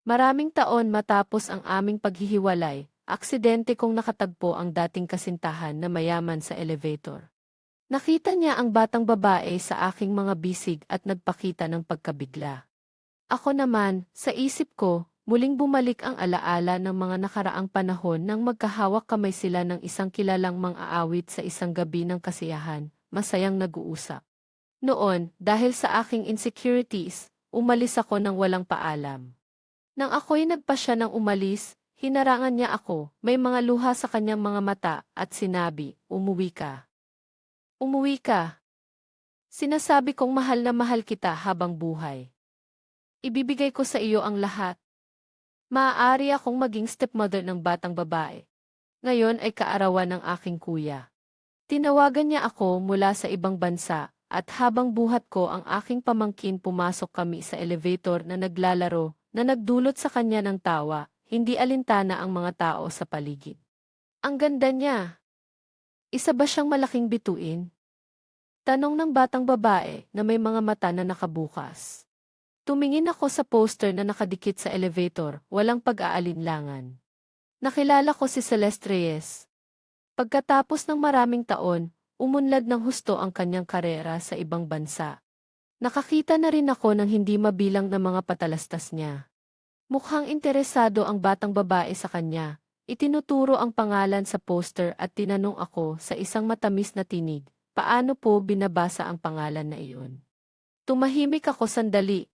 Maraming taon matapos ang aming paghihiwalay, aksidente kong nakatagpo ang dating kasintahan na mayaman sa elevator. Nakita niya ang batang babae sa aking mga bisig at nagpakita ng pagkabigla. Ako naman, sa isip ko, muling bumalik ang alaala ng mga nakaraang panahon nang magkahawak kamay sila ng isang kilalang mang-aawit sa isang gabi ng kasiyahan, masayang nag-uusap. Noon, dahil sa aking insecurities, umalis ako nang walang paalam. Nang ako'y nagpasya ng umalis, hinarangan niya ako, may mga luha sa kanyang mga mata, at sinabi, "Umuwi ka. Umuwi ka. Sinasabi kong mahal na mahal kita habang buhay. Ibibigay ko sa iyo ang lahat. Maaari akong maging stepmother ng batang babae. Ngayon ay kaarawan ng aking kuya." Tinawagan niya ako mula sa ibang bansa, at habang buhat ko ang aking pamangkin pumasok kami sa elevator na naglalaro, na nagdulot sa kanya ng tawa, hindi alintana ang mga tao sa paligid. Ang ganda niya. Isa ba siyang malaking bituin? Tanong ng batang babae na may mga mata na nakabukas. Tumingin ako sa poster na nakadikit sa elevator, walang pag-aalinlangan. Nakilala ko si Celeste Reyes. Pagkatapos ng maraming taon, umunlad ng husto ang kanyang karera sa ibang bansa. Nakakita na rin ako ng hindi mabilang na mga patalastas niya. Mukhang interesado ang batang babae sa kanya. Itinuturo ang pangalan sa poster at tinanong ako sa isang matamis na tinig, paano po binabasa ang pangalan na iyon? Tumahimik ako sandali.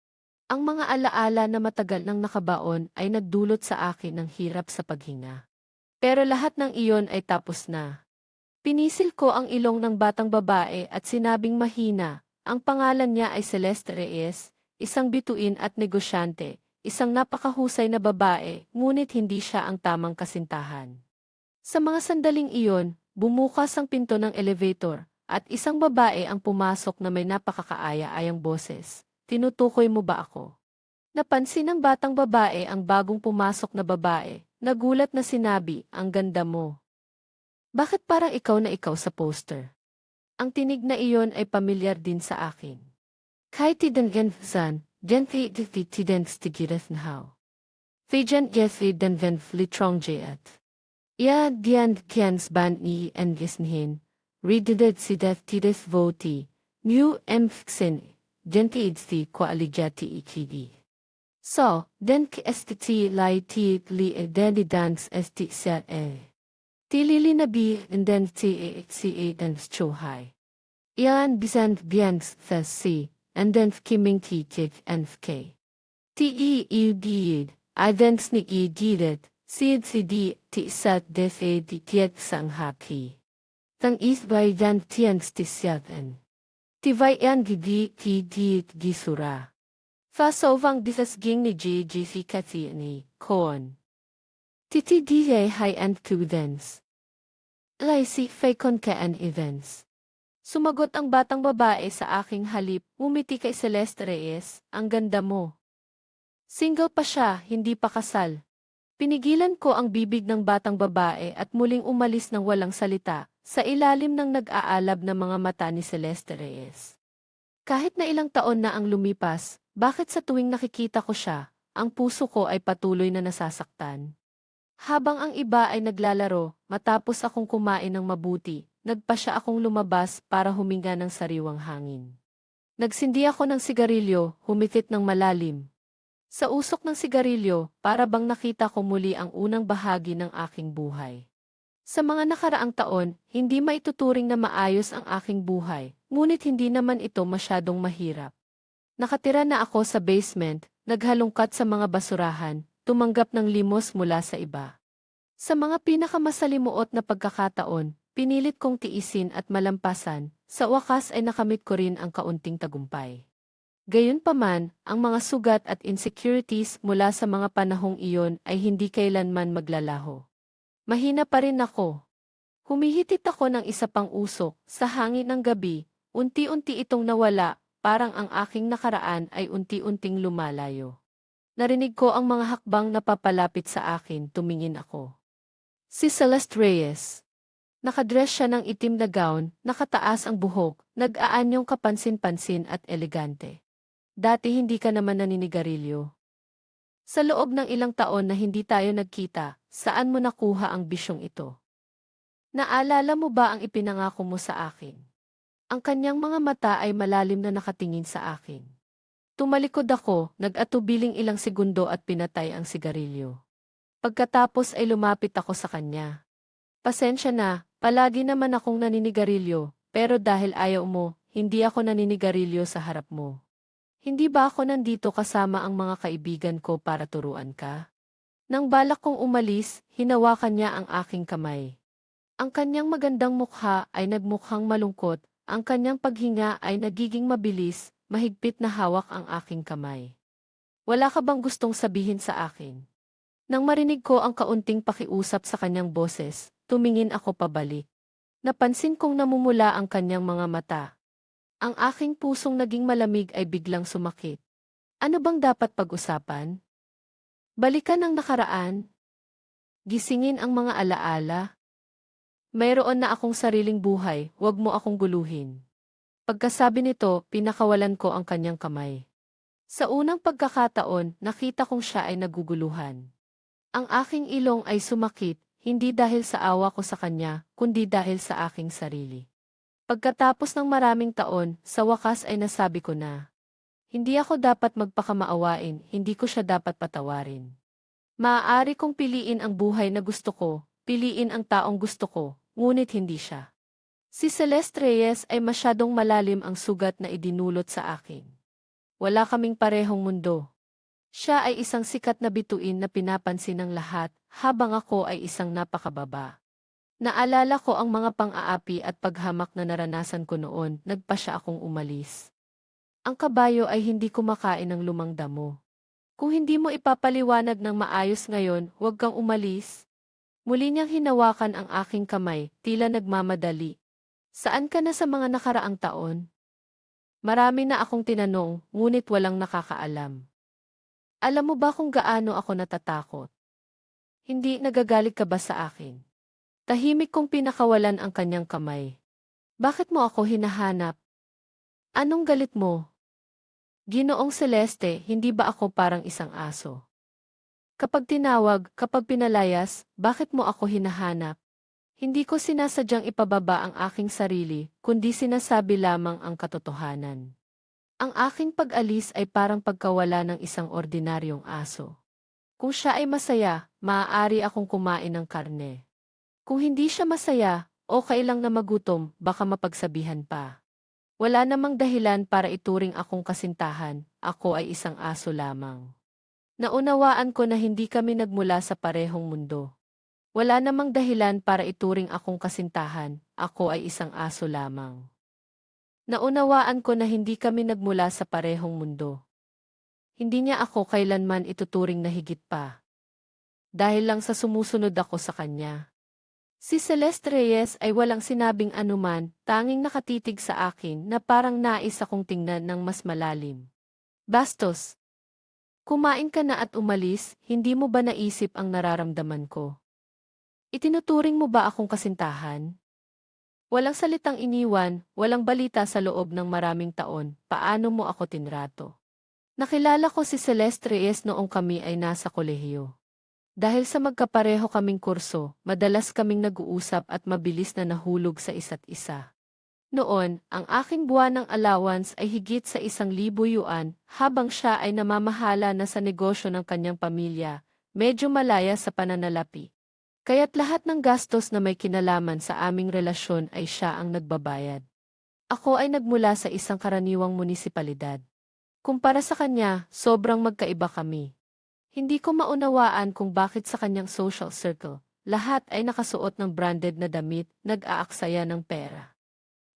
Ang mga alaala na matagal nang nakabaon ay nagdulot sa akin ng hirap sa paghinga. Pero lahat ng iyon ay tapos na. Pinisil ko ang ilong ng batang babae at sinabing mahina, ang pangalan niya ay Celeste Reyes, isang bituin at negosyante, isang napakahusay na babae, ngunit hindi siya ang tamang kasintahan. Sa mga sandaling iyon, bumukas ang pinto ng elevator, at isang babae ang pumasok na may napakakaaya-ayang boses. "Tinutukoy mo ba ako?" Napansin ng batang babae ang bagong pumasok na babae. Nagulat na sinabi, "Ang ganda mo. Bakit parang ikaw na ikaw sa poster?" Ang tinig na iyon ay pamilyar din sa akin. Kahit tidanggan san, gently tidens tigiras na how. Fijan gesi den ven flitrong jayat. Ya dian kians ban ni en gisnhin. Rididet si death tides voti. New emfxin. Gently idsti kwa alijati ikidi. So, den ki estiti lai ti li edeni dance esti set e. Tilili na bi and then ti and chohai. Ian bisan bians the si, and then kiming ti tig and fk. Te I then sneak did it, sid si di ti sat des di tiet sang haki. Tang is by dan tians ti siyaten. Ti vai an gidi ti di gisura. Fa sovang disas ging ni si kati ni, koon. Titi di hai and kudens. Lai si fakon ka an events. Sumagot ang batang babae sa aking halip, ngumiti kay Celeste Reyes, "Ang ganda mo." Single pa siya, hindi pa kasal. Pinigilan ko ang bibig ng batang babae at muling umalis ng walang salita, sa ilalim ng nag-aalab na mga mata ni Celeste Reyes. Kahit na ilang taon na ang lumipas, bakit sa tuwing nakikita ko siya, ang puso ko ay patuloy na nasasaktan? Habang ang iba ay naglalaro, matapos akong kumain ng mabuti, nagpasya akong lumabas para huminga ng sariwang hangin. Nagsindi ako ng sigarilyo, humitit ng malalim. Sa usok ng sigarilyo, para bang nakita ko muli ang unang bahagi ng aking buhay. Sa mga nakaraang taon, hindi maituturing na maayos ang aking buhay, ngunit hindi naman ito masyadong mahirap. Nakatira na ako sa basement, naghalungkat sa mga basurahan, tumanggap ng limos mula sa iba. Sa mga pinakamasalimuot na pagkakataon, pinilit kong tiisin at malampasan, sa wakas ay nakamit ko rin ang kaunting tagumpay. Gayunpaman, ang mga sugat at insecurities mula sa mga panahong iyon ay hindi kailanman maglalaho. Mahina pa rin ako. Humihitit ako ng isa pang usok, sa hangin ng gabi, unti-unti itong nawala, parang ang aking nakaraan ay unti-unting lumalayo. Narinig ko ang mga hakbang na papalapit sa akin, tumingin ako. Si Celeste Reyes. Nakadress siya ng itim na gown, nakataas ang buhok, nag-aanyong kapansin-pansin at elegante. "Dati hindi ka naman naninigarilyo." Sa loob ng ilang taon na hindi tayo nagkita, saan mo nakuha ang bisyong ito? Naalala mo ba ang ipinangako mo sa akin? Ang kanyang mga mata ay malalim na nakatingin sa akin. Tumalikod ako, nag-atubiling ilang segundo at pinatay ang sigarilyo. Pagkatapos ay lumapit ako sa kanya. Pasensya na, palagi naman akong naninigarilyo, pero dahil ayaw mo, hindi ako naninigarilyo sa harap mo. Hindi ba ako nandito kasama ang mga kaibigan ko para turuan ka? Nang balak kong umalis, hinawakan niya ang aking kamay. Ang kanyang magandang mukha ay nagmukhang malungkot, ang kanyang paghinga ay nagiging mabilis, mahigpit na hawak ang aking kamay. Wala ka bang gustong sabihin sa akin? Nang marinig ko ang kaunting pakiusap sa kanyang boses, tumingin ako pabalik. Napansin kong namumula ang kanyang mga mata. Ang aking pusong naging malamig ay biglang sumakit. Ano bang dapat pag-usapan? Balikan ang nakaraan? Gisingin ang mga alaala? Mayroon na akong sariling buhay, huwag mo akong guluhin. Pagkasabi nito, pinakawalan ko ang kanyang kamay. Sa unang pagkakataon, nakita kong siya ay naguguluhan. Ang aking ilong ay sumakit, hindi dahil sa awa ko sa kanya, kundi dahil sa aking sarili. Pagkatapos ng maraming taon, sa wakas ay nasabi ko na, hindi ako dapat magpakamaawain, hindi ko siya dapat patawarin. Maaari kong piliin ang buhay na gusto ko, piliin ang taong gusto ko, ngunit hindi siya. Si Celeste Reyes ay masyadong malalim ang sugat na idinulot sa akin. Wala kaming parehong mundo. Siya ay isang sikat na bituin na pinapansin ng lahat, habang ako ay isang napakababa. Naalala ko ang mga pang-aapi at paghamak na naranasan ko noon, nagpa siya akong umalis. Ang kabayo ay hindi kumakain ng lumang damo. Kung hindi mo ipapaliwanag ng maayos ngayon, huwag kang umalis. Muli niyang hinawakan ang aking kamay, tila nagmamadali. Saan ka na sa mga nakaraang taon? Marami na akong tinanong, ngunit walang nakakaalam. Alam mo ba kung gaano ako natatakot? Hindi nagagalit ka ba sa akin? Tahimik kong pinakawalan ang kanyang kamay. Bakit mo ako hinahanap? Anong galit mo? Ginoong Celeste, hindi ba ako parang isang aso? Kapag tinawag, kapag pinalayas, bakit mo ako hinahanap? Hindi ko sinasadyang ipababa ang aking sarili, kundi sinasabi lamang ang katotohanan. Ang aking pag-alis ay parang pagkawala ng isang ordinaryong aso. Kung siya ay masaya, maaari akong kumain ng karne. Kung hindi siya masaya, o kailang na magutom, baka mapagsabihan pa. Wala namang dahilan para ituring akong kasintahan, ako ay isang aso lamang. Naunawaan ko na hindi kami nagmula sa parehong mundo. Wala namang dahilan para ituring akong kasintahan, ako ay isang aso lamang. Naunawaan ko na hindi kami nagmula sa parehong mundo. Hindi niya ako kailanman ituturing na higit pa. Dahil lang sa sumusunod ako sa kanya. Si Celeste Reyes ay walang sinabing anuman, tanging nakatitig sa akin na parang nais akong tingnan ng mas malalim. Bastos, kumain ka na at umalis, hindi mo ba naisip ang nararamdaman ko? Itinuturing mo ba akong kasintahan? Walang salitang iniwan, walang balita sa loob ng maraming taon, paano mo ako tinrato? Nakilala ko si Celeste Reyes noong kami ay nasa kolehiyo. Dahil sa magkapareho kaming kurso, madalas kaming nag-uusap at mabilis na nahulog sa isa't isa. Noon, ang aking buwan ng allowance ay higit sa 1,000 yuan, habang siya ay namamahala na sa negosyo ng kanyang pamilya, medyo malaya sa pananalapi. Kaya't lahat ng gastos na may kinalaman sa aming relasyon ay siya ang nagbabayad. Ako ay nagmula sa isang karaniwang munisipalidad. Kumpara sa kanya, sobrang magkaiba kami. Hindi ko maunawaan kung bakit sa kanyang social circle, lahat ay nakasuot ng branded na damit, nag-aaksaya ng pera.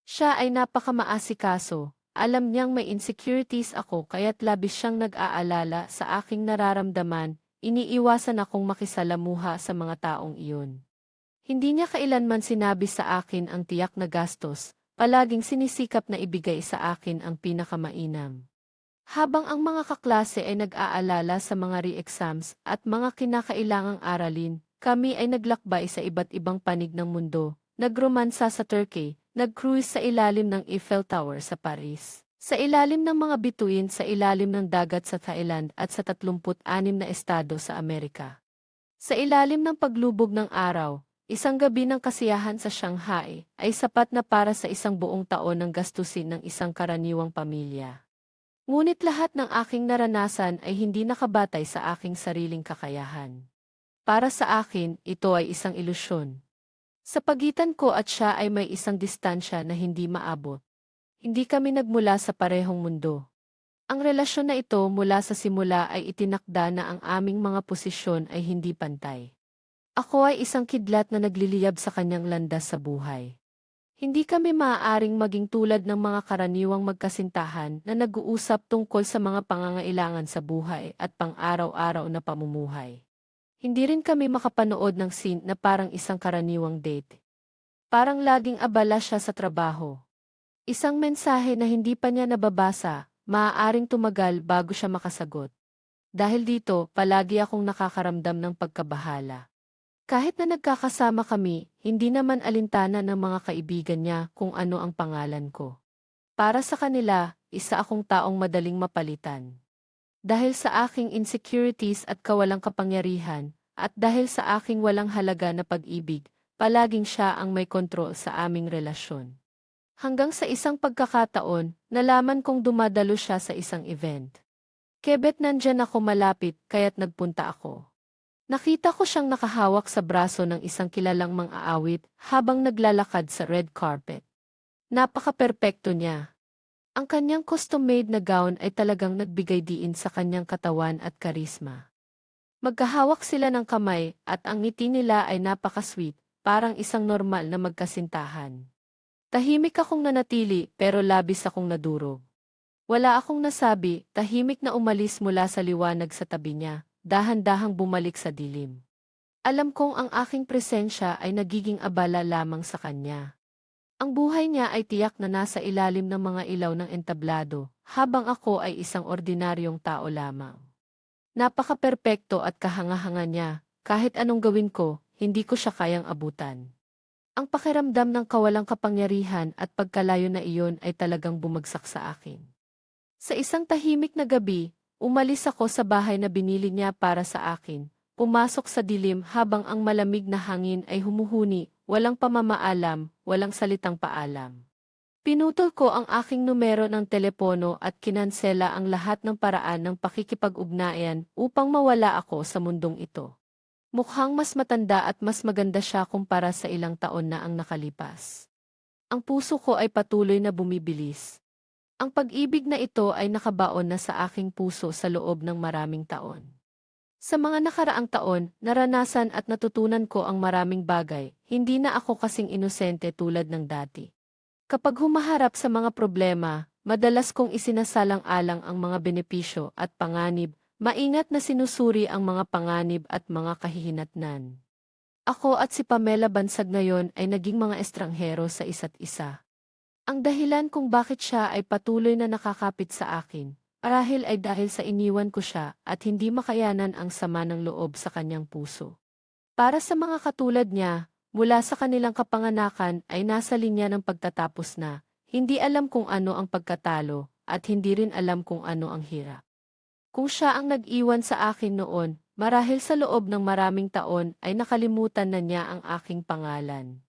Siya ay napakamaasikaso, alam niyang may insecurities ako kaya't labis siyang nag-aalala sa aking nararamdaman, iniiwasan akong makisalamuha sa mga taong iyon. Hindi niya kailanman sinabi sa akin ang tiyak na gastos, palaging sinisikap na ibigay sa akin ang pinakamainam. Habang ang mga kaklase ay nag-aalala sa mga re-exams at mga kinakailangang aralin, kami ay naglakbay sa iba't ibang panig ng mundo, nagromansa sa Turkey, nag-cruise sa ilalim ng Eiffel Tower sa Paris. Sa ilalim ng mga bituin sa ilalim ng dagat sa Thailand at sa 36 na estado sa Amerika. Sa ilalim ng paglubog ng araw, isang gabi ng kasiyahan sa Shanghai ay sapat na para sa isang buong taon ng gastusin ng isang karaniwang pamilya. Ngunit lahat ng aking naranasan ay hindi nakabatay sa aking sariling kakayahan. Para sa akin, ito ay isang ilusyon. Sa pagitan ko at siya ay may isang distansya na hindi maabot. Hindi kami nagmula sa parehong mundo. Ang relasyon na ito mula sa simula ay itinakda na ang aming mga posisyon ay hindi pantay. Ako ay isang kidlat na nagliliyab sa kanyang landas sa buhay. Hindi kami maaaring maging tulad ng mga karaniwang magkasintahan na nag-uusap tungkol sa mga pangangailangan sa buhay at pang-araw-araw na pamumuhay. Hindi rin kami makapanood ng scene na parang isang karaniwang date. Parang laging abala siya sa trabaho. Isang mensahe na hindi pa niya nababasa, maaaring tumagal bago siya makasagot. Dahil dito, palagi akong nakakaramdam ng pagkabahala. Kahit na nagkakasama kami, hindi naman alintana ng mga kaibigan niya kung ano ang pangalan ko. Para sa kanila, isa akong taong madaling mapalitan. Dahil sa aking insecurities at kawalang kapangyarihan, at dahil sa aking walang halaga na pag-ibig, palaging siya ang may kontrol sa aming relasyon. Hanggang sa isang pagkakataon, nalaman kong dumadalo siya sa isang event. Kebet nandyan ako malapit, kaya't nagpunta ako. Nakita ko siyang nakahawak sa braso ng isang kilalang mang-aawit habang naglalakad sa red carpet. Napaka-perpekto niya. Ang kanyang custom-made na gown ay talagang nagbigay diin sa kanyang katawan at karisma. Magkahawak sila ng kamay at ang ngiti nila ay napaka-sweet, parang isang normal na magkasintahan. Tahimik akong nanatili pero labis akong nadurog. Wala akong nasabi, tahimik na umalis mula sa liwanag sa tabi niya, dahan-dahang bumalik sa dilim. Alam kong ang aking presensya ay nagiging abala lamang sa kanya. Ang buhay niya ay tiyak na nasa ilalim ng mga ilaw ng entablado, habang ako ay isang ordinaryong tao lamang. Napaka-perpekto at kahanga-hanga niya, kahit anong gawin ko, hindi ko siya kayang abutan. Ang pakiramdam ng kawalang kapangyarihan at pagkalayo na iyon ay talagang bumagsak sa akin. Sa isang tahimik na gabi, umalis ako sa bahay na binili niya para sa akin, pumasok sa dilim habang ang malamig na hangin ay humuhuni, walang pamamaalam, walang salitang paalam. Pinutol ko ang aking numero ng telepono at kinansela ang lahat ng paraan ng pakikipag-ugnayan upang mawala ako sa mundong ito. Mukhang mas matanda at mas maganda siya kumpara sa ilang taon na ang nakalipas. Ang puso ko ay patuloy na bumibilis. Ang pag-ibig na ito ay nakabaon na sa aking puso sa loob ng maraming taon. Sa mga nakaraang taon, naranasan at natutunan ko ang maraming bagay, hindi na ako kasing inosente tulad ng dati. Kapag humaharap sa mga problema, madalas kong isinasalang-alang ang mga benepisyo at panganib. Maingat na sinusuri ang mga panganib at mga kahihinatnan. Ako at si Pamela Bansag ngayon ay naging mga estranghero sa isa't isa. Ang dahilan kung bakit siya ay patuloy na nakakapit sa akin, marahil ay dahil sa iniwan ko siya at hindi makayanan ang sama ng loob sa kanyang puso. Para sa mga katulad niya, mula sa kanilang kapanganakan ay nasa linya ng pagtatapos na, hindi alam kung ano ang pagkatalo at hindi rin alam kung ano ang hirap. Kung siya ang nag-iwan sa akin noon, marahil sa loob ng maraming taon ay nakalimutan na niya ang aking pangalan.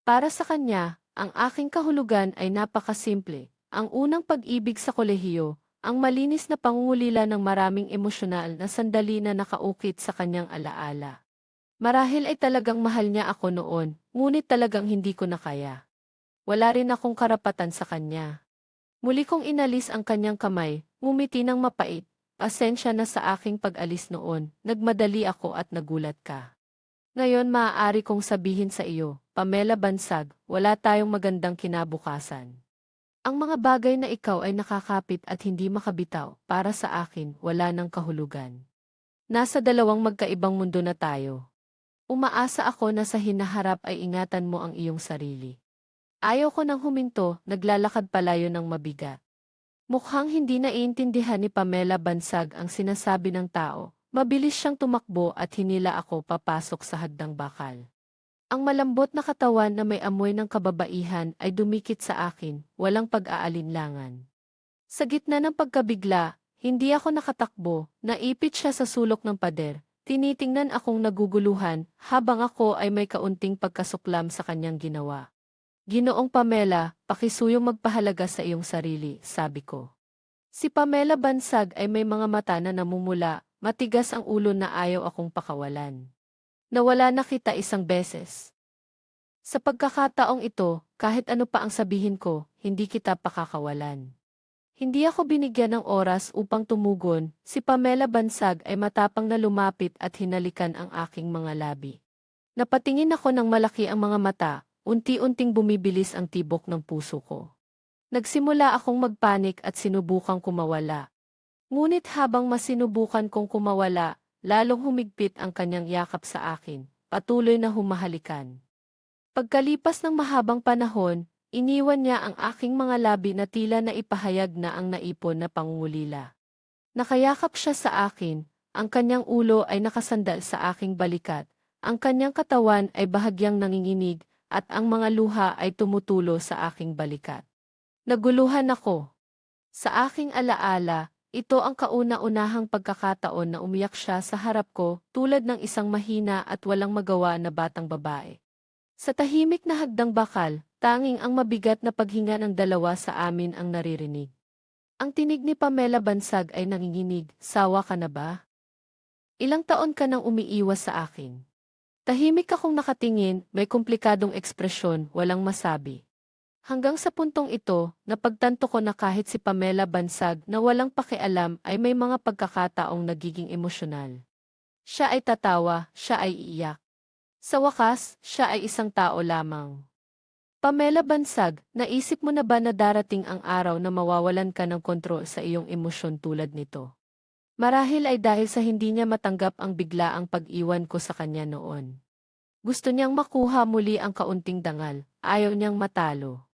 Para sa kanya, ang aking kahulugan ay napakasimple. Ang unang pag-ibig sa kolehiyo, ang malinis na pangungulila ng maraming emosyonal na sandali na nakaukit sa kanyang alaala. Marahil ay talagang mahal niya ako noon, ngunit talagang hindi ko na kaya. Wala rin akong karapatan sa kanya. Muli kong inalis ang kanyang kamay, ngumiti ng mapait. Pasensya na sa aking pag-alis noon, nagmadali ako at nagulat ka. Ngayon maaari kong sabihin sa iyo, Pamela Bansag, wala tayong magandang kinabukasan. Ang mga bagay na ikaw ay nakakapit at hindi makabitaw, para sa akin, wala nang kahulugan. Nasa dalawang magkaibang mundo na tayo. Umaasa ako na sa hinaharap ay ingatan mo ang iyong sarili. Ayaw ko nang huminto, naglalakad palayo ng mabigat. Mukhang hindi naiintindihan ni Pamela Bansag ang sinasabi ng tao. Mabilis siyang tumakbo at hinila ako papasok sa hagdang bakal. Ang malambot na katawan na may amoy ng kababaihan ay dumikit sa akin, walang pag-aalinlangan. Sa gitna ng pagkabigla, hindi ako nakatakbo, naipit siya sa sulok ng pader. Tinitingnan akong naguguluhan habang ako ay may kaunting pagkasuklam sa kanyang ginawa. Ginoong Pamela, pakisuyong magpahalaga sa iyong sarili, sabi ko. Si Pamela Bansag ay may mga mata na namumula, matigas ang ulo na ayaw akong pakawalan. Nawala na kita isang beses. Sa pagkakataong ito, kahit ano pa ang sabihin ko, hindi kita pakakawalan. Hindi ako binigyan ng oras upang tumugon, si Pamela Bansag ay matapang na lumapit at hinalikan ang aking mga labi. Napatingin ako ng malaki ang mga mata, unti-unting bumibilis ang tibok ng puso ko. Nagsimula akong magpanik at sinubukang kumawala. Ngunit habang masinubukan kong kumawala, lalong humigpit ang kanyang yakap sa akin, patuloy na humahalikan. Pagkalipas ng mahabang panahon, iniwan niya ang aking mga labi na tila na ipahayag na ang naipon na pangungulila. Nakayakap siya sa akin, ang kanyang ulo ay nakasandal sa aking balikat, ang kanyang katawan ay bahagyang nanginginig, at ang mga luha ay tumutulo sa aking balikat. Naguluhan ako. Sa aking alaala, ito ang kauna-unahang pagkakataon na umiyak siya sa harap ko tulad ng isang mahina at walang magawa na batang babae. Sa tahimik na hagdang bakal, tanging ang mabigat na paghinga ng dalawa sa amin ang naririnig. Ang tinig ni Pamela Bansag ay nanginginig, sawa ka na ba? Ilang taon ka nang umiiwas sa akin. Tahimik akong nakatingin, may komplikadong ekspresyon, walang masabi. Hanggang sa puntong ito, napagtanto ko na kahit si Pamela Bansag na walang pakialam ay may mga pagkakataong nagiging emosyonal. Siya ay tatawa, siya ay iiyak. Sa wakas, siya ay isang tao lamang. Pamela Bansag, naisip mo na ba na darating ang araw na mawawalan ka ng kontrol sa iyong emosyon tulad nito? Marahil ay dahil sa hindi niya matanggap ang biglaang pag-iwan ko sa kanya noon. Gusto niyang makuha muli ang kaunting dangal, ayaw niyang matalo.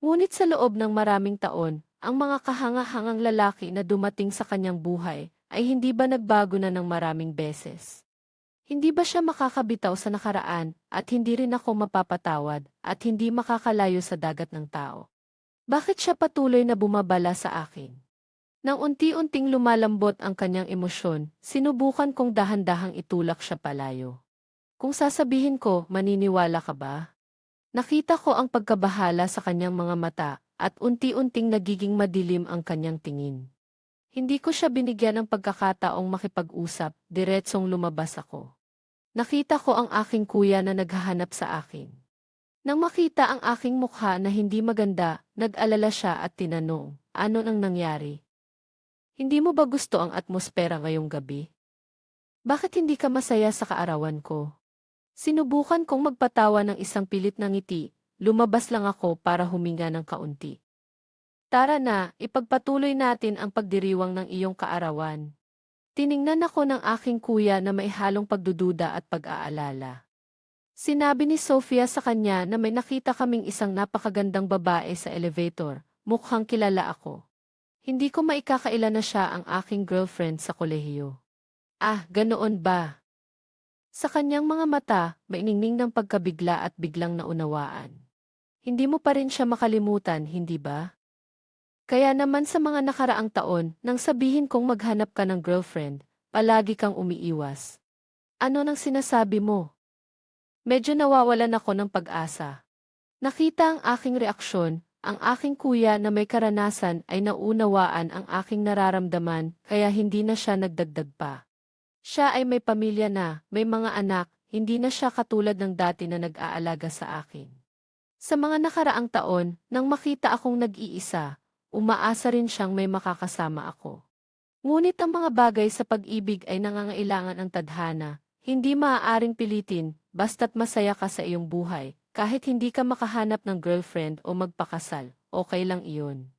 Ngunit sa loob ng maraming taon, ang mga kahanga-hangang lalaki na dumating sa kanyang buhay ay hindi ba nagbago na ng maraming beses? Hindi ba siya makakabitaw sa nakaraan at hindi rin ako mapapatawad at hindi makakalayo sa dagat ng tao? Bakit siya patuloy na bumabala sa akin? Nang unti-unting lumalambot ang kanyang emosyon, sinubukan kong dahan-dahang itulak siya palayo. Kung sasabihin ko, maniniwala ka ba? Nakita ko ang pagkabahala sa kanyang mga mata at unti-unting nagiging madilim ang kanyang tingin. Hindi ko siya binigyan ng pagkakataong makipag-usap, diretsong lumabas ako. Nakita ko ang aking kuya na naghahanap sa akin. Nang makita ang aking mukha na hindi maganda, nag-alala siya at tinanong, ano nang nangyari? Hindi mo ba gusto ang atmosfera ngayong gabi? Bakit hindi ka masaya sa kaarawan ko? Sinubukan kong magpatawa ng isang pilit na ngiti, lumabas lang ako para huminga ng kaunti. Tara na, ipagpatuloy natin ang pagdiriwang ng iyong kaarawan. Tiningnan ako ng aking kuya na may halong pagdududa at pag-aalala. Sinabi ni Sofia sa kanya na may nakita kaming isang napakagandang babae sa elevator, mukhang kilala ako. Hindi ko maikakailan na siya ang aking girlfriend sa kolehiyo. Ah, ganoon ba? Sa kanyang mga mata, may ningning ng pagkabigla at biglang naunawaan. Hindi mo pa rin siya makalimutan, hindi ba? Kaya naman sa mga nakaraang taon, nang sabihin kong maghanap ka ng girlfriend, palagi kang umiiwas. Ano nang sinasabi mo? Medyo nawawalan ako ng pag-asa. Nakita ang aking reaksyon, ang aking kuya na may karanasan ay naunawaan ang aking nararamdaman kaya hindi na siya nagdagdag pa. Siya ay may pamilya na, may mga anak, hindi na siya katulad ng dati na nag-aalaga sa akin. Sa mga nakaraang taon, nang makita akong nag-iisa, umaasa rin siyang may makakasama ako. Ngunit ang mga bagay sa pag-ibig ay nangangailangan ng tadhana, hindi maaaring pilitin, basta't masaya ka sa iyong buhay, kahit hindi ka makahanap ng girlfriend o magpakasal, okay lang iyon.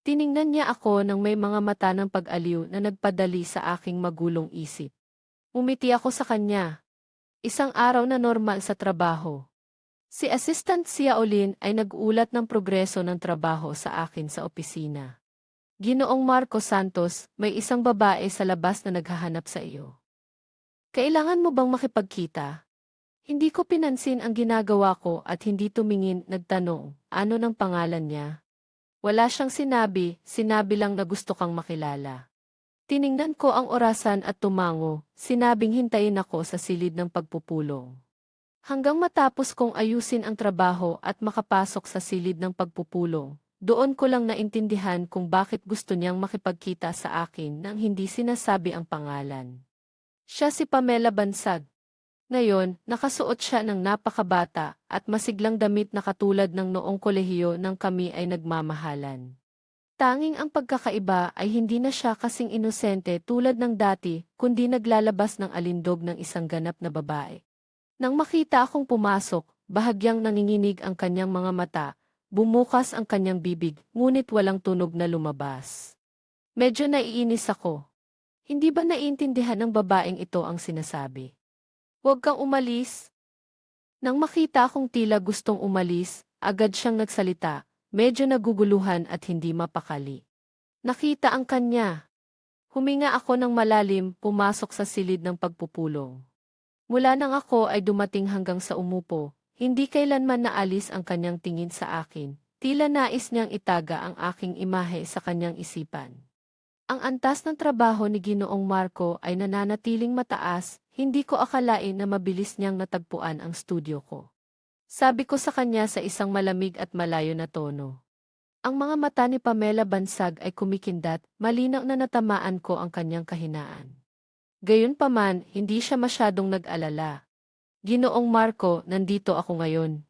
Tiningnan niya ako ng may mga mata ng pag-aliw na nagpadali sa aking magulong isip. Umiti ako sa kanya. Isang araw na normal sa trabaho. Si Assistant Siaolin ay nag-ulat ng progreso ng trabaho sa akin sa opisina. Ginoong Marco Santos, may isang babae sa labas na naghahanap sa iyo. Kailangan mo bang makipagkita? Hindi ko pinansin ang ginagawa ko at hindi tumingin, nagtanong, ano ng pangalan niya? Wala siyang sinabi lang na gusto kang makilala. Tiningnan ko ang orasan at tumango, sinabing hintayin ako sa silid ng pagpupulong. Hanggang matapos kong ayusin ang trabaho at makapasok sa silid ng pagpupulong, doon ko lang naintindihan kung bakit gusto niyang makipagkita sa akin nang hindi sinasabi ang pangalan. Siya si Pamela Bansag. Ngayon, nakasuot siya ng napakabata at masiglang damit na katulad ng noong kolehiyo nang kami ay nagmamahalan. Tanging ang pagkakaiba ay hindi na siya kasing inosente tulad ng dati, kundi naglalabas ng alindog ng isang ganap na babae. Nang makita akong pumasok, bahagyang nanginginig ang kanyang mga mata, bumukas ang kanyang bibig, ngunit walang tunog na lumabas. Medyo naiinis ako. Hindi ba naiintindihan ng babaeng ito ang sinasabi? Huwag kang umalis. Nang makita akong tila gustong umalis, agad siyang nagsalita, medyo naguguluhan at hindi mapakali. Nakita ang kanya. Huminga ako ng malalim, pumasok sa silid ng pagpupulong. Mula nang ako ay dumating hanggang sa umupo, hindi kailanman naalis ang kanyang tingin sa akin. Tila nais niyang itaga ang aking imahe sa kanyang isipan. Ang antas ng trabaho ni Ginoong Marco ay nananatiling mataas, hindi ko akalain na mabilis niyang natagpuan ang studio ko. Sabi ko sa kanya sa isang malamig at malayo na tono. Ang mga mata ni Pamela Bansag ay kumikindat, malinaw na natamaan ko ang kanyang kahinaan. Gayunpaman, hindi siya masyadong nag-alala. Ginoong Marco, nandito ako ngayon.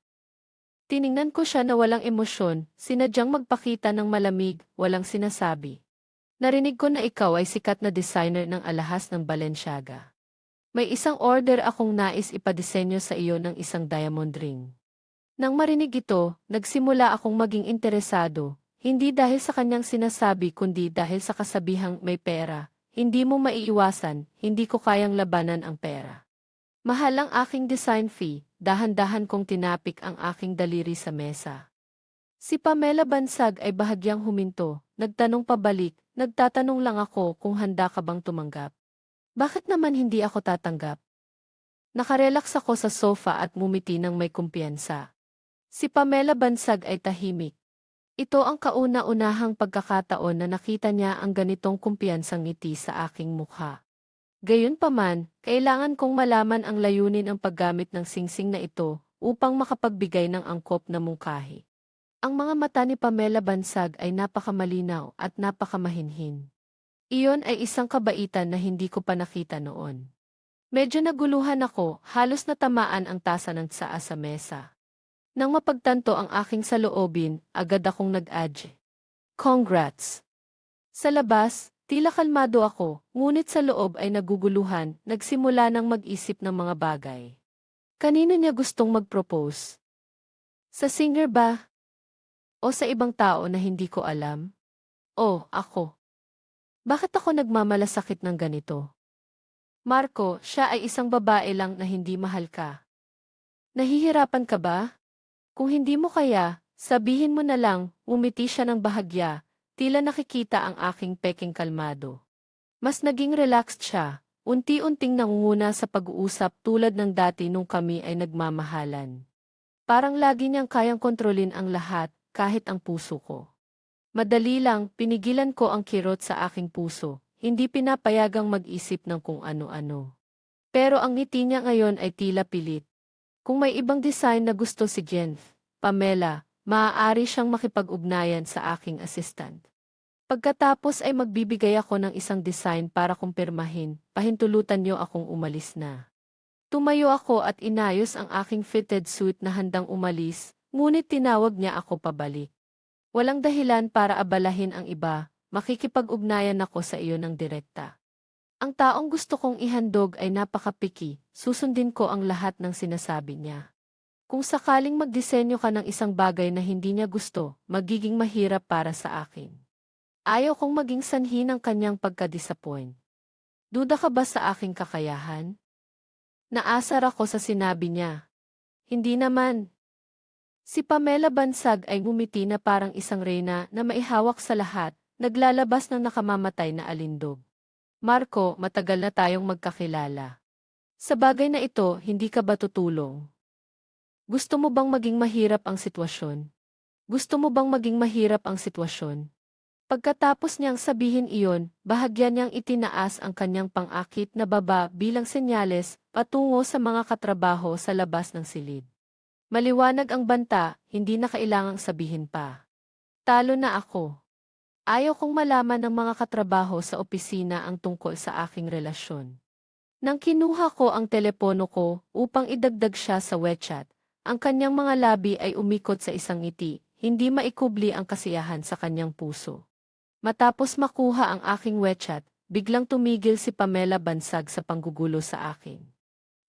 Tiningnan ko siya na walang emosyon, sinadyang magpakita ng malamig, walang sinasabi. Narinig ko na ikaw ay sikat na designer ng alahas ng Balenciaga. May isang order akong nais ipadisenyo sa iyo ng isang diamond ring. Nang marinig ito, nagsimula akong maging interesado, hindi dahil sa kanyang sinasabi kundi dahil sa kasabihang may pera. Hindi mo maiiwasan, hindi ko kayang labanan ang pera. Mahal ang aking design fee, dahan-dahan kong tinapik ang aking daliri sa mesa. Si Pamela Bansag ay bahagyang huminto, nagtanong pabalik, nagtatanong lang ako kung handa ka bang tumanggap. Bakit naman hindi ako tatanggap? Nakarelax ako sa sofa at ngumiti ng may kumpiyansa. Si Pamela Bansag ay tahimik. Ito ang kauna-unahang pagkakataon na nakita niya ang ganitong kumpiyansang ngiti sa aking mukha. Gayunpaman, kailangan kong malaman ang layunin ang paggamit ng singsing na ito upang makapagbigay ng angkop na mungkahi. Ang mga mata ni Pamela Bansag ay napakamalinaw at napakamahinhin. Iyon ay isang kabaitan na hindi ko pa nakita noon. Medyo naguluhan ako, halos natamaan ang tasa ng tsaa sa mesa. Nang mapagtanto ang aking saloobin, agad akong nag-adye. Congrats! Sa labas, tila kalmado ako, ngunit sa loob ay naguguluhan, nagsimula ng mag-isip ng mga bagay. Kanino niya gustong mag-propose? Sa singer ba? O sa ibang tao na hindi ko alam? O, ako. Bakit ako nagmamalasakit ng ganito? Marco, siya ay isang babae lang na hindi mahal ka. Nahihirapan ka ba? Kung hindi mo kaya, sabihin mo na lang, umiti siya ng bahagya, tila nakikita ang aking peking kalmado. Mas naging relaxed siya, unti-unting nangunguna sa pag-uusap tulad ng dati nung kami ay nagmamahalan. Parang lagi niyang kayang kontrolin ang lahat, kahit ang puso ko. Madali lang, pinigilan ko ang kirot sa aking puso, hindi pinapayagang mag-isip ng kung ano-ano. Pero ang ngiti niya ngayon ay tila pilit. Kung may ibang design na gusto si Jen, Pamela, maaari siyang makipag-ugnayan sa aking assistant. Pagkatapos ay magbibigay ako ng isang design para kumpirmahin, pahintulutan niyo akong umalis na. Tumayo ako at inayos ang aking fitted suit na handang umalis, ngunit tinawag niya ako pabalik. Walang dahilan para abalahin ang iba, makikipag-ugnayan ako sa iyo ng direkta. Ang taong gusto kong ihandog ay napakapiki, susundin ko ang lahat ng sinasabi niya. Kung sakaling magdisenyo ka ng isang bagay na hindi niya gusto, magiging mahirap para sa akin. Ayaw kong maging sanhi ng kanyang pagka-disappoint. Duda ka ba sa aking kakayahan? Naasar ako sa sinabi niya. Hindi naman. Si Pamela Bansag ay ngumiti na parang isang reyna na maihawak sa lahat, naglalabas ng nakamamatay na alindog. Marco, matagal na tayong magkakilala. Sa bagay na ito, hindi ka ba tutulong? Gusto mo bang maging mahirap ang sitwasyon? Gusto mo bang maging mahirap ang sitwasyon? Pagkatapos niyang sabihin iyon, bahagyan niyang itinaas ang kanyang pang-akit na baba bilang senyales patungo sa mga katrabaho sa labas ng silid. Maliwanag ang banta, hindi na kailangang sabihin pa. Talo na ako. Ayaw kong malaman ng mga katrabaho sa opisina ang tungkol sa aking relasyon. Nang kinuha ko ang telepono ko upang idagdag siya sa WeChat, ang kanyang mga labi ay umikot sa isang ngiti, hindi maikubli ang kasiyahan sa kanyang puso. Matapos makuha ang aking WeChat, biglang tumigil si Pamela Bansag sa panggugulo sa akin.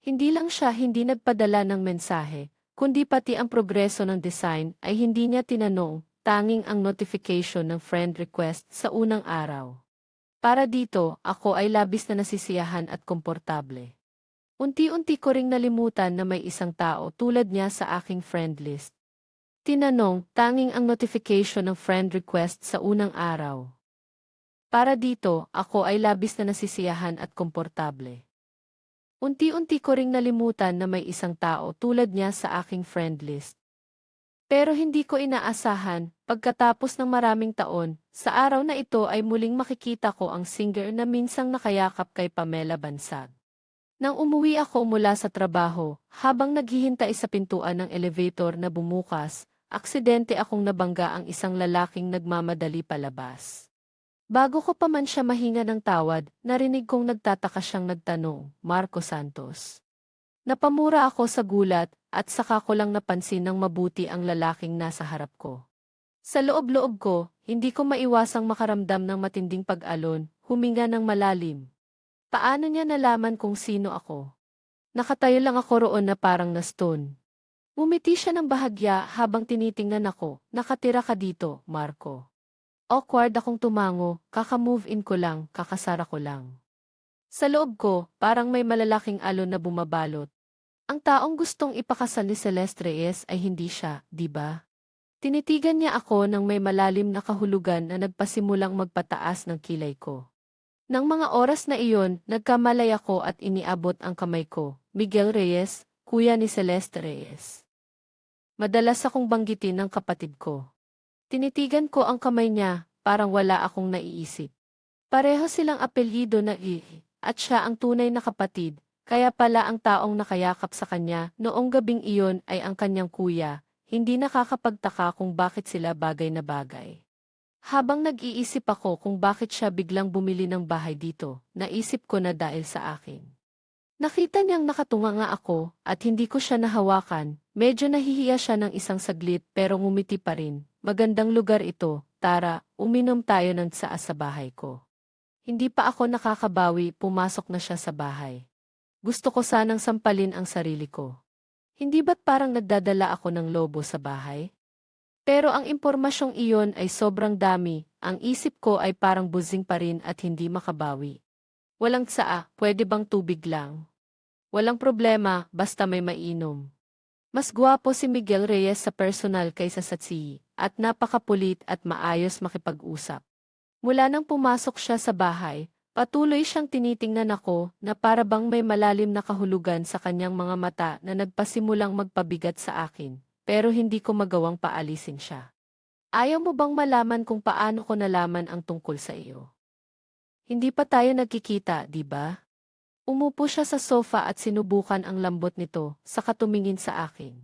Hindi lang siya hindi nagpadala ng mensahe, kundi pati ang progreso ng design ay hindi niya tinanong, tanging ang notification ng friend request sa unang araw. Para dito, ako ay labis na nasisiyahan at komportable. Unti-unti ko ring nalimutan na may isang tao tulad niya sa aking friend list. Tinanong, tanging ang notification ng friend request sa unang araw. Para dito, ako ay labis na nasisiyahan at komportable. Unti-unti ko ring nalimutan na may isang tao tulad niya sa aking friend list. Pero hindi ko inaasahan, pagkatapos ng maraming taon, sa araw na ito ay muling makikita ko ang singer na minsang nakayakap kay Pamela Bansag. Nang umuwi ako mula sa trabaho, habang naghihintay sa pintuan ng elevator na bumukas, aksidente akong nabangga ang isang lalaking nagmamadali palabas. Bago ko pa man siya mahinga ng tawad, narinig kong nagtataka siyang nagtanong, Marco Santos. Napamura ako sa gulat at saka ko lang napansin ng mabuti ang lalaking nasa harap ko. Sa loob-loob ko, hindi ko maiwasang makaramdam ng matinding pag-alon, huminga ng malalim. Paano niya nalaman kung sino ako? Nakatayo lang ako roon na parang na-stone. Umiti siya ng bahagya habang tinitingnan ako, nakatira ka dito, Marco. Awkward akong tumango, kaka-move in ko lang, kakasara ko lang. Sa loob ko, parang may malalaking alon na bumabalot. Ang taong gustong ipakasal ni Celeste Reyes ay hindi siya, di ba? Tinitigan niya ako ng may malalim na kahulugan na nagpasimulang magpataas ng kilay ko. Nang mga oras na iyon, nagkamalay ako at iniabot ang kamay ko. Miguel Reyes, kuya ni Celeste Reyes. Madalas akong banggitin ng kapatid ko. Tinitigan ko ang kamay niya, parang wala akong naiisip. Pareho silang apelyido na at siya ang tunay na kapatid. Kaya pala ang taong nakayakap sa kanya noong gabing iyon ay ang kanyang kuya, hindi nakakapagtaka kung bakit sila bagay na bagay. Habang nag-iisip ako kung bakit siya biglang bumili ng bahay dito, naisip ko na dahil sa akin. Nakita niyang nakatunga nga ako at hindi ko siya nahawakan, medyo nahihiya siya ng isang saglit pero ngumiti pa rin. Magandang lugar ito, tara, uminom tayo ng tsaa sa bahay ko. Hindi pa ako nakakabawi, pumasok na siya sa bahay. Gusto ko sanang sampalin ang sarili ko. Hindi ba't parang nagdadala ako ng lobo sa bahay? Pero ang impormasyong iyon ay sobrang dami, ang isip ko ay parang buzing pa rin at hindi makabawi. Walang tsaa, pwede bang tubig lang? Walang problema, basta may mainom. Mas gwapo si Miguel Reyes sa personal kaysa sa Tsi, at napakapulit at maayos makipag-usap. Mula nang pumasok siya sa bahay, patuloy siyang tinitingnan ako na para bang may malalim na kahulugan sa kanyang mga mata na nagpasimulang magpabigat sa akin, pero hindi ko magawang paalisin siya. Ayaw mo bang malaman kung paano ko nalaman ang tungkol sa iyo? Hindi pa tayo nagkikita, di ba? Umupo siya sa sofa at sinubukan ang lambot nito, saka tumingin sa akin.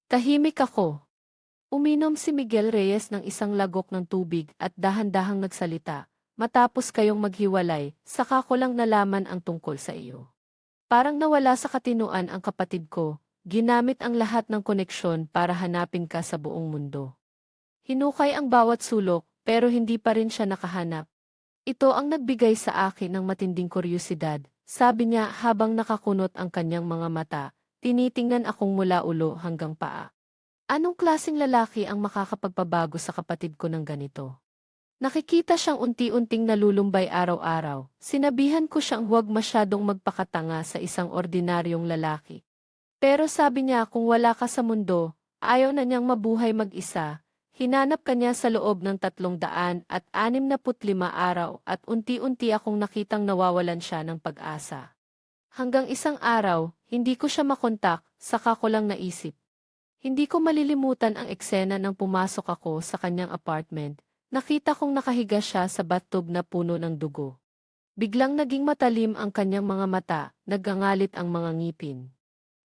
Tahimik ako. Uminom si Miguel Reyes ng isang lagok ng tubig at dahan-dahang nagsalita. Matapos kayong maghiwalay, saka ko lang nalaman ang tungkol sa iyo. Parang nawala sa katinuan ang kapatid ko, ginamit ang lahat ng koneksyon para hanapin ka sa buong mundo. Hinukay ang bawat sulok, pero hindi pa rin siya nakahanap. Ito ang nagbigay sa akin ng matinding kuryosidad, sabi niya habang nakakunot ang kanyang mga mata, tinitingnan akong mula ulo hanggang paa. Anong klaseng lalaki ang makakapagpabago sa kapatid ko ng ganito? Nakikita siyang unti-unting nalulumbay araw-araw. Sinabihan ko siyang huwag masyadong magpakatanga sa isang ordinaryong lalaki. Pero sabi niya kung wala ka sa mundo, ayaw na niyang mabuhay mag-isa. Hinanap ka niya sa loob ng 365 araw at unti-unti akong nakitang nawawalan siya ng pag-asa. Hanggang isang araw, hindi ko siya makontak, saka ko lang naisip. Hindi ko malilimutan ang eksena nang pumasok ako sa kanyang apartment. Nakita kong nakahiga siya sa bathtub na puno ng dugo. Biglang naging matalim ang kanyang mga mata, nagngangalit ang mga ngipin.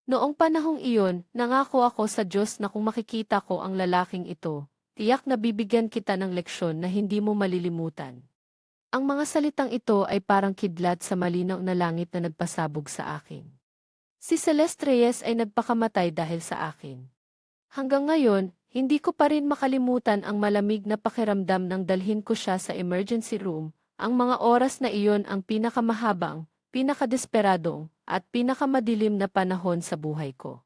Noong panahong iyon, nangako ako sa Diyos na kung makikita ko ang lalaking ito, tiyak na bibigyan kita ng leksyon na hindi mo malilimutan. Ang mga salitang ito ay parang kidlat sa malinaw na langit na nagpasabog sa akin. Si Celeste Reyes ay nagpakamatay dahil sa akin. Hanggang ngayon, hindi ko pa rin makalimutan ang malamig na pakiramdam nang dalhin ko siya sa emergency room. Ang mga oras na iyon ang pinakamahabang, pinakadesperadong, at pinakamadilim na panahon sa buhay ko.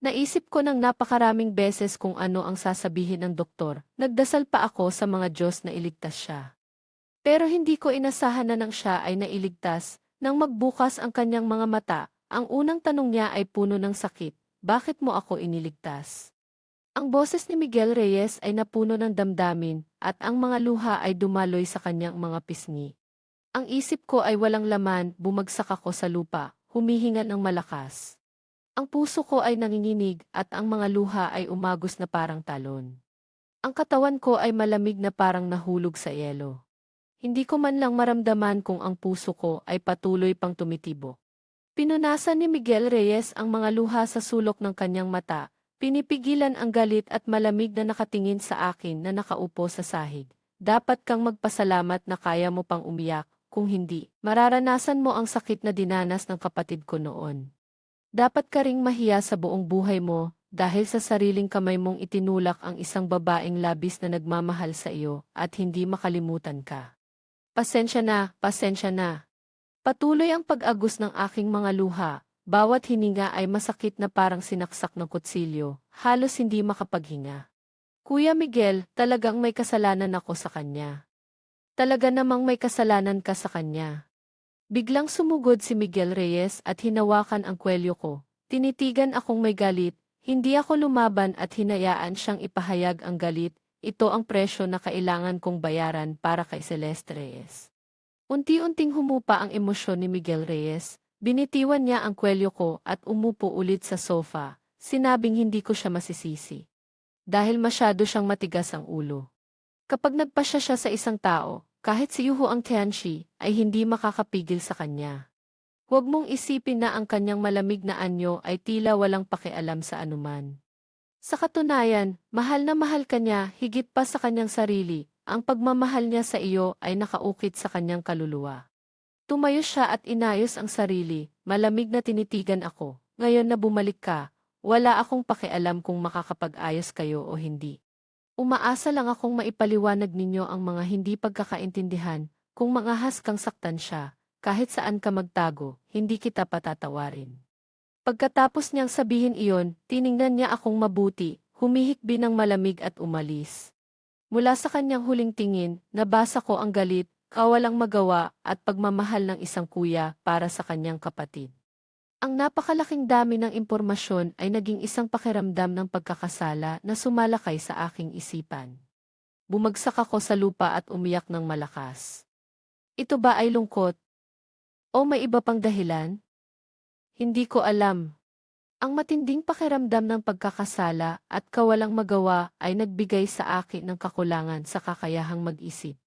Naisip ko ng napakaraming beses kung ano ang sasabihin ng doktor. Nagdasal pa ako sa mga Diyos na iligtas siya. Pero hindi ko inasahan na nang siya ay nailigtas. Nang magbukas ang kanyang mga mata, ang unang tanong niya ay puno ng sakit. Bakit mo ako iniligtas? Ang boses ni Miguel Reyes ay napuno ng damdamin at ang mga luha ay dumaloy sa kanyang mga pisngi. Ang isip ko ay walang laman, bumagsak ako sa lupa, humihinga ng malakas. Ang puso ko ay nanginginig at ang mga luha ay umagos na parang talon. Ang katawan ko ay malamig na parang nahulog sa yelo. Hindi ko man lang maramdaman kung ang puso ko ay patuloy pang tumitibok. Pinunasan ni Miguel Reyes ang mga luha sa sulok ng kanyang mata. Pinipigilan ang galit at malamig na nakatingin sa akin na nakaupo sa sahig. Dapat kang magpasalamat na kaya mo pang umiyak, kung hindi, mararanasan mo ang sakit na dinanas ng kapatid ko noon. Dapat ka ring mahiya sa buong buhay mo, dahil sa sariling kamay mong itinulak ang isang babaeng labis na nagmamahal sa iyo, at hindi makalimutan ka. Pasensya na, pasensya na. Patuloy ang pag-agos ng aking mga luha. Bawat hininga ay masakit na parang sinaksak ng kutsilyo, halos hindi makapaghinga. Kuya Miguel, talagang may kasalanan ako sa kanya. Talaga namang may kasalanan ka sa kanya. Biglang sumugod si Miguel Reyes at hinawakan ang kwelyo ko. Tinitigan akong may galit, hindi ako lumaban at hinayaan siyang ipahayag ang galit. Ito ang presyo na kailangan kong bayaran para kay Celeste Reyes. Unti-unting humupa ang emosyon ni Miguel Reyes. Binitiwan niya ang kwelyo ko at umupo ulit sa sofa, sinabing hindi ko siya masisisi. Dahil masyado siyang matigas ang ulo. Kapag nagpasya siya sa isang tao, kahit si Yuho ang Tianchi, ay hindi makakapigil sa kanya. Huwag mong isipin na ang kanyang malamig na anyo ay tila walang pakialam sa anuman. Sa katunayan, mahal na mahal ka niya higit pa sa kanyang sarili, ang pagmamahal niya sa iyo ay nakaukit sa kanyang kaluluwa. Tumayo siya at inayos ang sarili, malamig na tinitigan ako. Ngayon na bumalik ka, wala akong pakialam kung makakapag-ayos kayo o hindi. Umaasa lang akong maipaliwanag ninyo ang mga hindi pagkakaintindihan, kung mangahas kang saktan siya, kahit saan ka magtago, hindi kita patatawarin. Pagkatapos niyang sabihin iyon, tiningnan niya akong mabuti, humihikbi ng malamig at umalis. Mula sa kanyang huling tingin, nabasa ko ang galit, kawalang magawa at pagmamahal ng isang kuya para sa kanyang kapatid. Ang napakalaking dami ng impormasyon ay naging isang pakiramdam ng pagkakasala na sumalakay sa aking isipan. Bumagsak ako sa lupa at umiyak ng malakas. Ito ba ay lungkot? O may iba pang dahilan? Hindi ko alam. Ang matinding pakiramdam ng pagkakasala at kawalang magawa ay nagbigay sa akin ng kakulangan sa kakayahang mag-isip.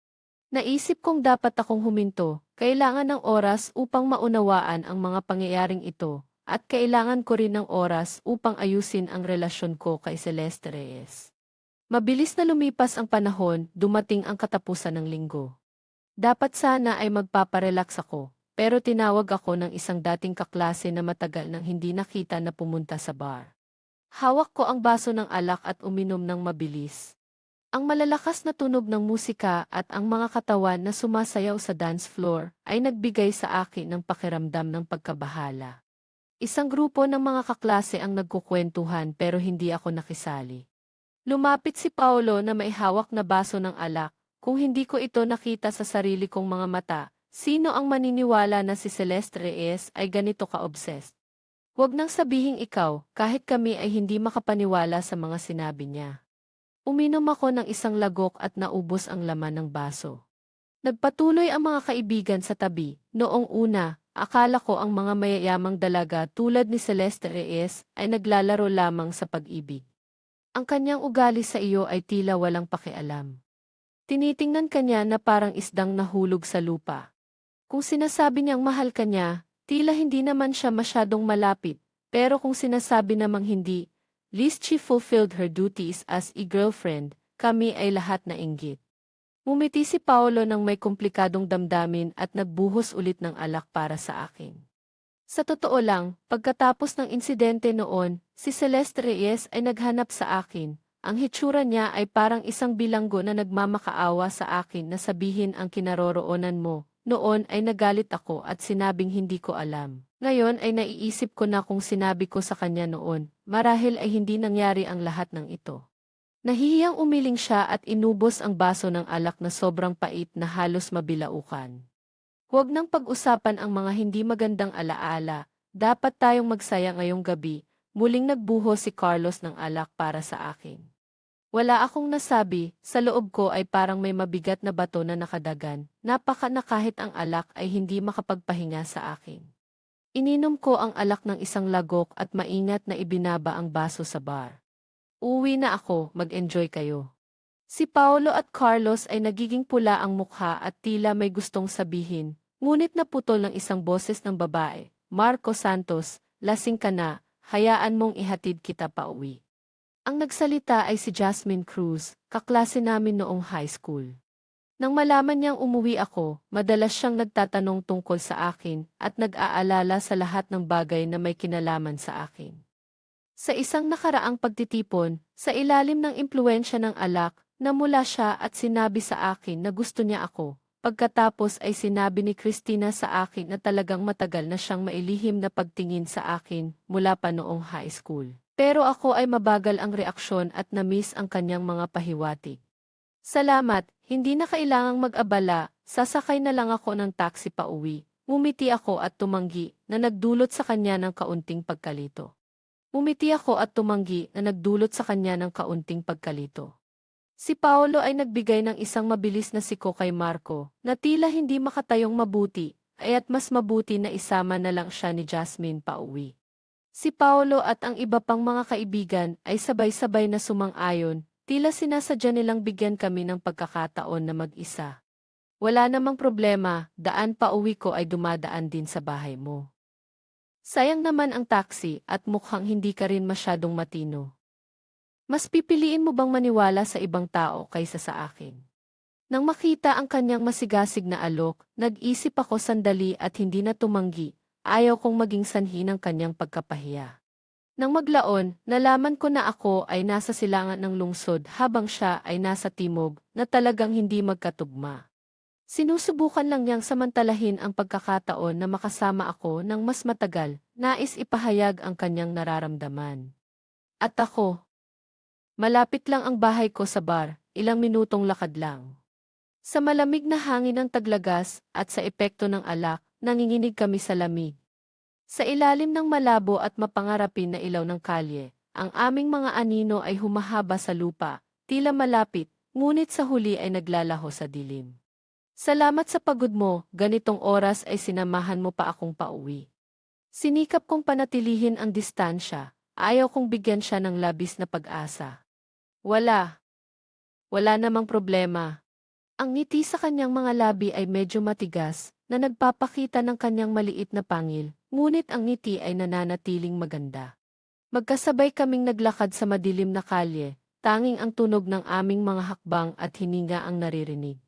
Naisip kong dapat akong huminto, kailangan ng oras upang maunawaan ang mga pangyayaring ito, at kailangan ko rin ng oras upang ayusin ang relasyon ko kay Celeste Reyes. Mabilis na lumipas ang panahon, dumating ang katapusan ng linggo. Dapat sana ay magpaparelax ako, pero tinawag ako ng isang dating kaklase na matagal nang hindi nakita na pumunta sa bar. Hawak ko ang baso ng alak at uminom ng mabilis. Ang malalakas na tunog ng musika at ang mga katawan na sumasayaw sa dance floor ay nagbigay sa akin ng pakiramdam ng pagkabahala. Isang grupo ng mga kaklase ang nagkukwentuhan pero hindi ako nakisali. Lumapit si Paolo na may hawak na baso ng alak. Kung hindi ko ito nakita sa sarili kong mga mata, sino ang maniniwala na si Celeste Reyes ay ganito ka-obsessed? Huwag nang sabihing ikaw, kahit kami ay hindi makapaniwala sa mga sinabi niya. Uminom ako ng isang lagok at naubos ang laman ng baso. Nagpatuloy ang mga kaibigan sa tabi. Noong una, akala ko ang mga mayayamang dalaga tulad ni Celeste Reyes ay naglalaro lamang sa pag-ibig. Ang kanyang ugali sa iyo ay tila walang pakialam. Tinitingnan kanya na parang isdang nahulog sa lupa. Kung sinasabi niyang mahal ka niya, tila hindi naman siya masyadong malapit, pero kung sinasabi namang hindi, least she fulfilled her duties as a girlfriend, kami ay lahat na inggit. Ngumiti si Paolo ng may komplikadong damdamin at nagbuhos ulit ng alak para sa akin. Sa totoo lang, pagkatapos ng insidente noon, si Celeste Reyes ay naghanap sa akin. Ang hitsura niya ay parang isang bilanggo na nagmamakaawa sa akin na sabihin ang kinaroroonan mo. Noon ay nagalit ako at sinabing hindi ko alam. Ngayon ay naiisip ko na kung sinabi ko sa kanya noon, marahil ay hindi nangyari ang lahat ng ito. Nahihiyang umiling siya at inubos ang baso ng alak na sobrang pait na halos mabilaukan. Huwag nang pag-usapan ang mga hindi magandang alaala, dapat tayong magsaya ngayong gabi, muling nagbuhos si Carlos ng alak para sa akin. Wala akong nasabi, sa loob ko ay parang may mabigat na bato na nakadagan, napaka na kahit ang alak ay hindi makapagpahinga sa akin. Ininom ko ang alak ng isang lagok at maingat na ibinaba ang baso sa bar. Uwi na ako, mag-enjoy kayo. Si Paolo at Carlos ay nagiging pula ang mukha at tila may gustong sabihin, ngunit naputol ng isang boses ng babae, Marco Santos, lasing ka na, hayaan mong ihatid kita pa uwi. Ang nagsalita ay si Jasmine Cruz, kaklase namin noong high school. Nang malaman niyang umuwi ako, madalas siyang nagtatanong tungkol sa akin at nag-aalala sa lahat ng bagay na may kinalaman sa akin. Sa isang nakaraang pagtitipon, sa ilalim ng impluwensya ng alak, namula siya at sinabi sa akin na gusto niya ako. Pagkatapos ay sinabi ni Christina sa akin na talagang matagal na siyang mailihim na pagtingin sa akin mula pa noong high school. Pero ako ay mabagal ang reaksyon at na-miss ang kanyang mga pahiwatig. Salamat, hindi na kailangang mag-abala, sasakay na lang ako ng taxi pa uwi. Ngumiti ako at tumanggi na nagdulot sa kanya ng kaunting pagkalito. Umiti ako at tumanggi na nagdulot sa kanya ng kaunting pagkalito. Si Paolo ay nagbigay ng isang mabilis na siko kay Marco, na tila hindi makatayong mabuti, at mas mabuti na isama na lang siya ni Jasmine pa uwi. Si Paolo at ang iba pang mga kaibigan ay sabay-sabay na sumang-ayon, tila sinasadya nilang bigyan kami ng pagkakataon na mag-isa. Wala namang problema, daan pa uwi ko ay dumadaan din sa bahay mo. Sayang naman ang taxi at mukhang hindi ka rin masyadong matino. Mas pipiliin mo bang maniwala sa ibang tao kaysa sa akin? Nang makita ang kanyang masigasig na alok, nag-isip ako sandali at hindi na tumanggi, ayaw kong maging sanhi ng kanyang pagkapahiya. Nang maglaon, nalaman ko na ako ay nasa silangan ng lungsod habang siya ay nasa timog na talagang hindi magkatugma. Sinusubukan lang niyang samantalahin ang pagkakataon na makasama ako ng mas matagal, nais ipahayag ang kanyang nararamdaman. At ako, malapit lang ang bahay ko sa bar, ilang minutong lakad lang. Sa malamig na hangin ng taglagas at sa epekto ng alak, nanginginig kami sa lamig. Sa ilalim ng malabo at mapangarapin na ilaw ng kalye, ang aming mga anino ay humahaba sa lupa, tila malapit, ngunit sa huli ay naglalaho sa dilim. Salamat sa pagod mo, ganitong oras ay sinamahan mo pa akong pauwi. Sinikap kong panatilihin ang distansya, ayaw kong bigyan siya ng labis na pag-asa. Wala namang problema. Ang ngiti sa kanyang mga labi ay medyo matigas, na nagpapakita ng kanyang maliit na pangil, ngunit ang ngiti ay nananatiling maganda. Magkasabay kaming naglakad sa madilim na kalye, tanging ang tunog ng aming mga hakbang at hininga ang naririnig.